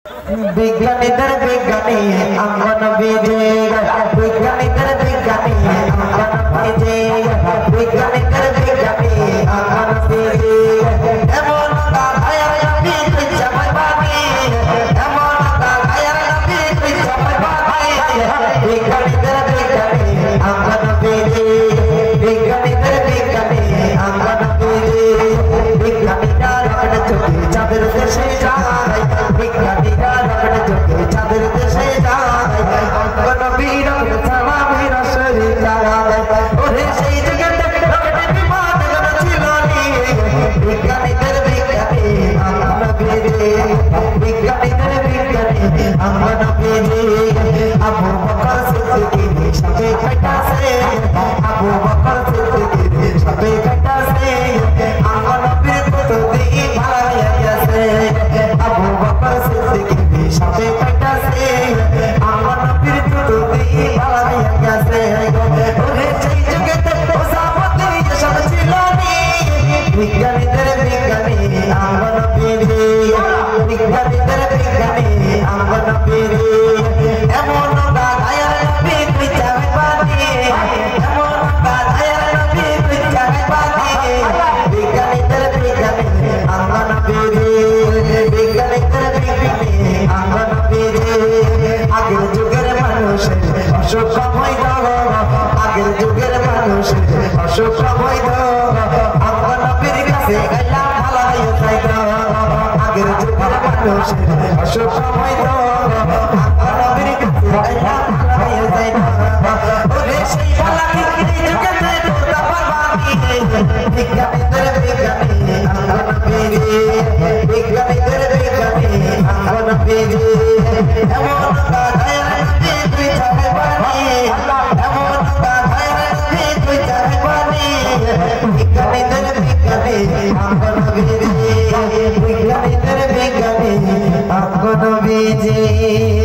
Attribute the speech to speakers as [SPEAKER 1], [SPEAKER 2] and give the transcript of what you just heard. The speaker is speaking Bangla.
[SPEAKER 1] বিজ্ঞানীদের বিজ্ঞানী আঙ্গন বিজে বিজ্ঞানীদের বিজ্ঞানী আঙ্গন বিজে বিজ্ঞানীদের বিজ্ঞানী আঙ্গন বিজে এমন গায়ার নবী তুই জামাই বানি এমন গায়ার নবী তুই জামাই বানি বিজ্ঞানীদের বিজ্ঞানী আঙ্গন বিজে বিজ্ঞানীদের বিজ্ঞানী আঙ্গন বিজে বিজ্ঞানীরা রকড় চোখে চাঁদের দেশে যায় বিজ্ঞানীরা রকড় চোখে চাঁদের দেশে যায় অঙ্গন বীর ছাড়া বীর শরীর যায় ওরে সেই জগতে রকড় বিমান ছিল নি বিজ্ঞানীদের বিজ্ঞানী আঙ্গন বিজে বিজ্ঞানীদের বিজ্ঞানী আঙ্গন বিজে আবু বকর সিদ্দিকীর সাথে কাটাছে আবু বকর সিদ্দিকীর সাথে কাটাছে আঙ্গন বীর তুই ভালাইয়া গেছে আবু বকর সিদ্দিকীর সাথে কাটাছে আঙ্গন বীর তুই ভালাইয়া গেছে ওরে সেই জগতে ওসামতে সব ছিল নি বিজ্ঞানীদের বিজ্ঞানী আঙ্গন বিজে বিজ্ঞানীদের বিজ্ঞানী আঙ্গন বিজে এমন গায়ার নবী তুই জামাই বানি এমন গায়ার নবী তুই জামাই বানি বিজ্ঞানীদের বিজ্ঞানী আঙ্গন বিজে বিজ্ঞানীদের বিজ্ঞানী আঙ্গন বিজে আগের যুগের মানুষের অসুখ হইল আগের যুগের মানুষের অসুখ হইল আঙ্গন বীর কাছে গাইলাম ভালাই যাইত আগের যুগের মানুষের অসুখ হইল আঙ্গন বীর কাছে গাইলাম ভালাই যাইত ওরে সেই ভালাই যুগেতে তোরা পারবানি বিজ্ঞানীদের বিজ্ঞানী আঙ্গন বিজে বিজ্ঞানীদের বিজ্ঞানী আঙ্গন বিজে এমন গায়ার নবী তুই জামাই বানি এমন গায়ার নবী তুই জামাই বানি বিজ্ঞানীদের বিজ্ঞানী আঙ্গন বিজে বিজ্ঞানীদের বিজ্ঞানী আঙ্গন বিজে।